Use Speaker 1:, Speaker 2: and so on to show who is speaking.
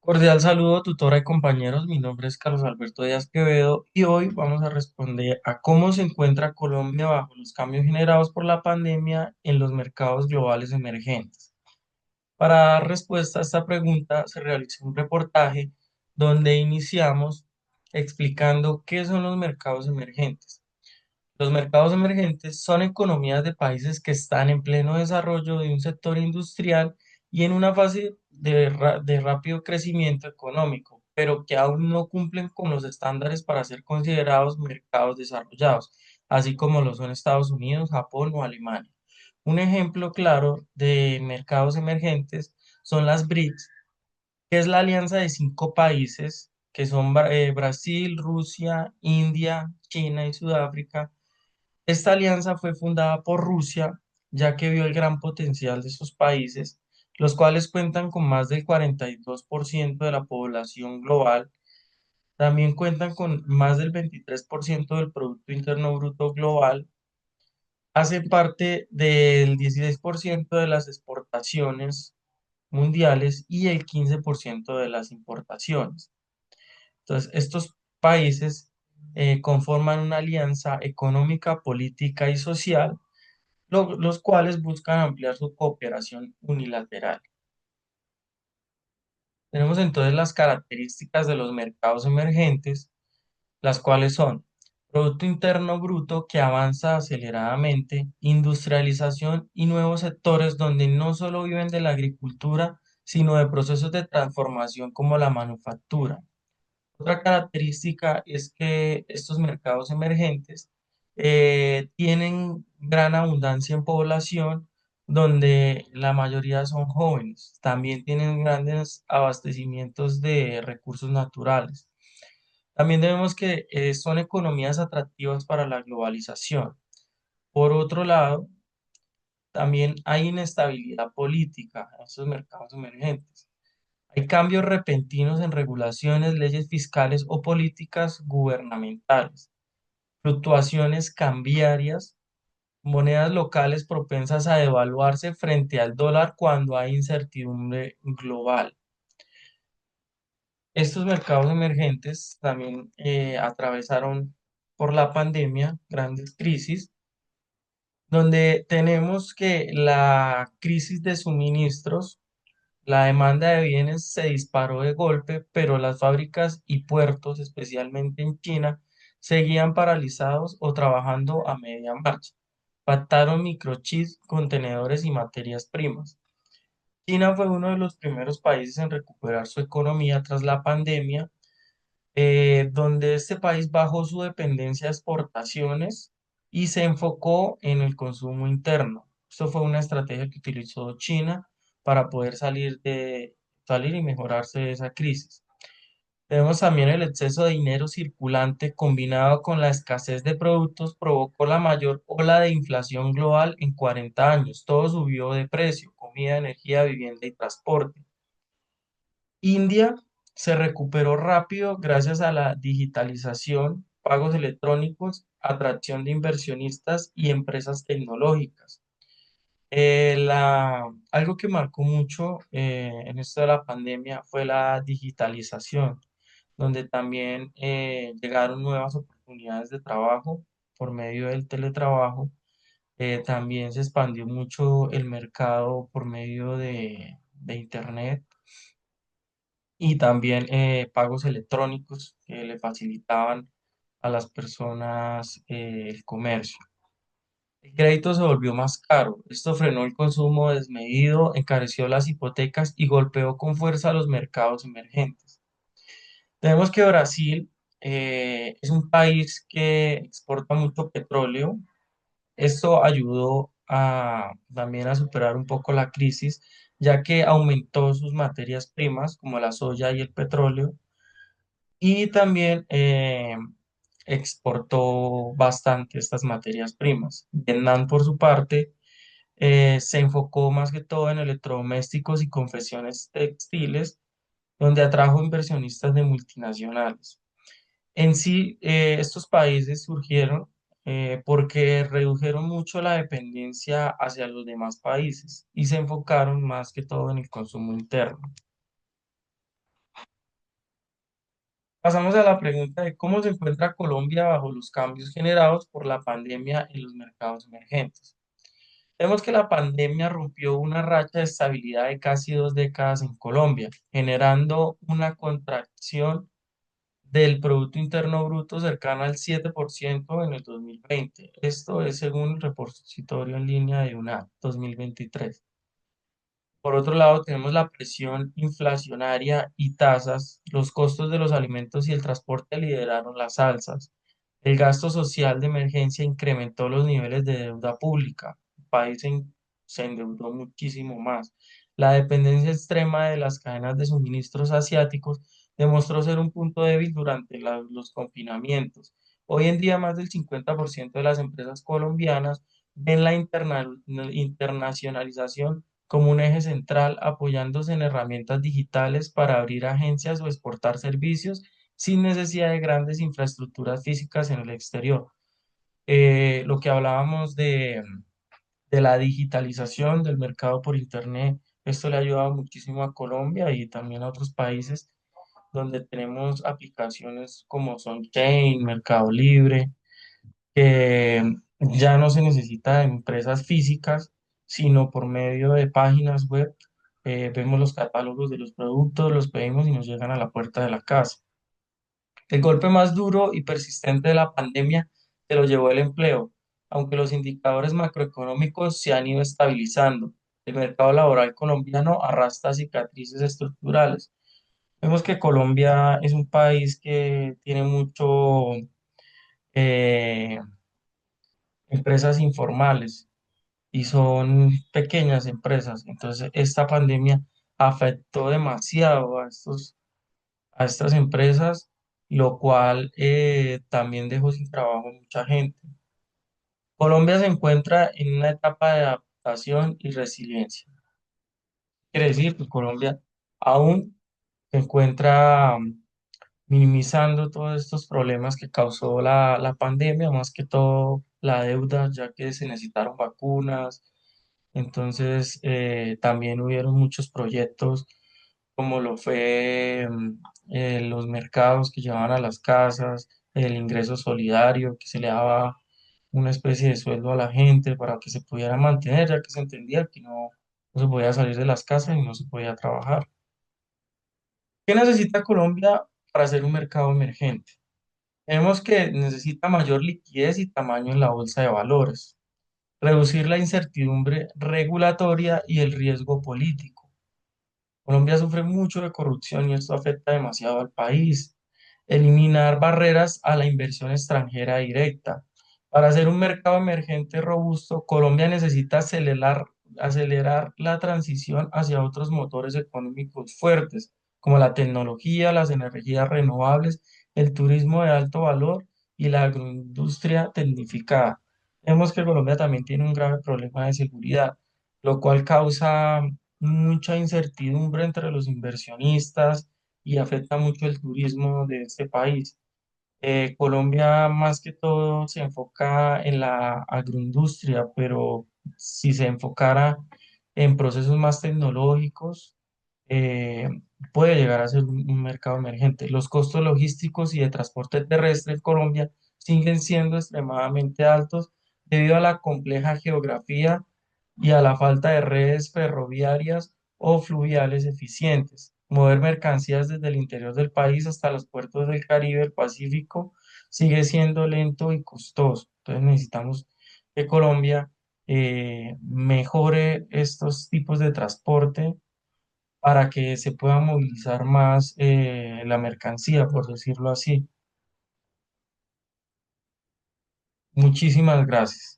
Speaker 1: Cordial saludo, tutora y compañeros. Mi nombre es Carlos Alberto Díaz Quevedo y hoy vamos a responder a cómo se encuentra Colombia bajo los cambios generados por la pandemia en los mercados globales emergentes. Para dar respuesta a esta pregunta, se realizó un reportaje donde iniciamos explicando qué son los mercados emergentes. Los mercados emergentes son economías de países que están en pleno desarrollo de un sector industrial y en una fase de rápido crecimiento económico, pero que aún no cumplen con los estándares para ser considerados mercados desarrollados, así como lo son Estados Unidos, Japón o Alemania. Un ejemplo claro de mercados emergentes son las BRICS, que es la alianza de cinco países que son Brasil, Rusia, India, China y Sudáfrica. Esta alianza fue fundada por Rusia, ya que vio el gran potencial de esos países, los cuales cuentan con más del 42% de la población global. También cuentan con más del 23% del Producto Interno Bruto global. Hacen parte del 16% de las exportaciones mundiales y el 15% de las importaciones. Entonces, estos países conforman una alianza económica, política y social los cuales buscan ampliar su cooperación unilateral. Tenemos entonces las características de los mercados emergentes, las cuales son Producto Interno Bruto que avanza aceleradamente, industrialización y nuevos sectores donde no solo viven de la agricultura, sino de procesos de transformación como la manufactura. Otra característica es que estos mercados emergentes tienen gran abundancia en población, donde la mayoría son jóvenes. También tienen grandes abastecimientos de recursos naturales. También debemos que son economías atractivas para la globalización. Por otro lado, también hay inestabilidad política en estos mercados emergentes. Hay cambios repentinos en regulaciones, leyes fiscales o políticas gubernamentales, fluctuaciones cambiarias, monedas locales propensas a devaluarse frente al dólar cuando hay incertidumbre global. Estos mercados emergentes también atravesaron por la pandemia grandes crisis, donde tenemos que la crisis de suministros. La demanda de bienes se disparó de golpe, pero las fábricas y puertos, especialmente en China, seguían paralizados o trabajando a media marcha. Faltaron microchips, contenedores y materias primas. China fue uno de los primeros países en recuperar su economía tras la pandemia, donde este país bajó su dependencia a exportaciones y se enfocó en el consumo interno. Esto fue una estrategia que utilizó China para poder salir y mejorarse de esa crisis. Tenemos también el exceso de dinero circulante combinado con la escasez de productos provocó la mayor ola de inflación global en 40 años. Todo subió de precio, comida, energía, vivienda y transporte. India se recuperó rápido gracias a la digitalización, pagos electrónicos, atracción de inversionistas y empresas tecnológicas. Algo que marcó mucho en esto de la pandemia fue la digitalización, donde también llegaron nuevas oportunidades de trabajo por medio del teletrabajo. También se expandió mucho el mercado por medio de Internet y también pagos electrónicos que le facilitaban a las personas el comercio. El crédito se volvió más caro. Esto frenó el consumo desmedido, encareció las hipotecas y golpeó con fuerza a los mercados emergentes. Tenemos que Brasil es un país que exporta mucho petróleo. Esto ayudó también a superar un poco la crisis, ya que aumentó sus materias primas como la soya y el petróleo y también exportó bastante estas materias primas. Vietnam, por su parte, se enfocó más que todo en electrodomésticos y confecciones textiles, donde atrajo inversionistas de multinacionales. En sí, estos países surgieron porque redujeron mucho la dependencia hacia los demás países y se enfocaron más que todo en el consumo interno. Pasamos a la pregunta de cómo se encuentra Colombia bajo los cambios generados por la pandemia en los mercados emergentes. Vemos que la pandemia rompió una racha de estabilidad de casi 2 décadas en Colombia, generando una contracción del Producto Interno Bruto cercana al 7% en el 2020. Esto es según el repositorio en línea de UNAD 2023. Por otro lado, tenemos la presión inflacionaria y tasas. Los costos de los alimentos y el transporte lideraron las alzas. El gasto social de emergencia incrementó los niveles de deuda pública. El país se endeudó muchísimo más. La dependencia extrema de las cadenas de suministros asiáticos demostró ser un punto débil durante los confinamientos. Hoy en día, más del 50% de las empresas colombianas ven la internacionalización como un eje central, apoyándose en herramientas digitales para abrir agencias o exportar servicios sin necesidad de grandes infraestructuras físicas en el exterior. Lo que hablábamos de la digitalización del mercado por Internet, esto le ha ayudado muchísimo a Colombia y también a otros países donde tenemos aplicaciones como son Chain, Mercado Libre, que ya no se necesita de empresas físicas, sino por medio de páginas web. Vemos los catálogos de los productos, los pedimos y nos llegan a la puerta de la casa. El golpe más duro y persistente de la pandemia se lo llevó el empleo, aunque los indicadores macroeconómicos se han ido estabilizando. El mercado laboral colombiano arrastra cicatrices estructurales. Vemos que Colombia es un país que tiene mucho eh, empresas informales y son pequeñas empresas. Entonces, esta pandemia afectó demasiado a estas empresas, lo cual también dejó sin trabajo a mucha gente. Colombia se encuentra en una etapa de adaptación y resiliencia. Quiere decir que Colombia aún se encuentra minimizando todos estos problemas que causó la pandemia, más que todo la deuda, ya que se necesitaron vacunas. Entonces, también hubieron muchos proyectos, como lo fue los mercados que llevaban a las casas, el ingreso solidario, que se le daba una especie de sueldo a la gente para que se pudiera mantener, ya que se entendía que no se podía salir de las casas y no se podía trabajar. ¿Qué necesita Colombia para ser un mercado emergente? Vemos que necesita mayor liquidez y tamaño en la bolsa de valores, reducir la incertidumbre regulatoria y el riesgo político. Colombia sufre mucho de corrupción y esto afecta demasiado al país. Eliminar barreras a la inversión extranjera directa. Para ser un mercado emergente robusto, Colombia necesita acelerar la transición hacia otros motores económicos fuertes, como la tecnología, las energías renovables, el turismo de alto valor y la agroindustria tecnificada. Vemos que Colombia también tiene un grave problema de seguridad, lo cual causa mucha incertidumbre entre los inversionistas y afecta mucho el turismo de este país. Colombia más que todo se enfoca en la agroindustria, pero si se enfocara en procesos más tecnológicos, eh, puede llegar a ser un mercado emergente. Los costos logísticos y de transporte terrestre en Colombia siguen siendo extremadamente altos debido a la compleja geografía y a la falta de redes ferroviarias o fluviales eficientes. Mover mercancías desde el interior del país hasta los puertos del Caribe, el Pacífico, sigue siendo lento y costoso. Entonces necesitamos que Colombia mejore estos tipos de transporte para que se pueda movilizar más la mercancía, por decirlo así. Muchísimas gracias.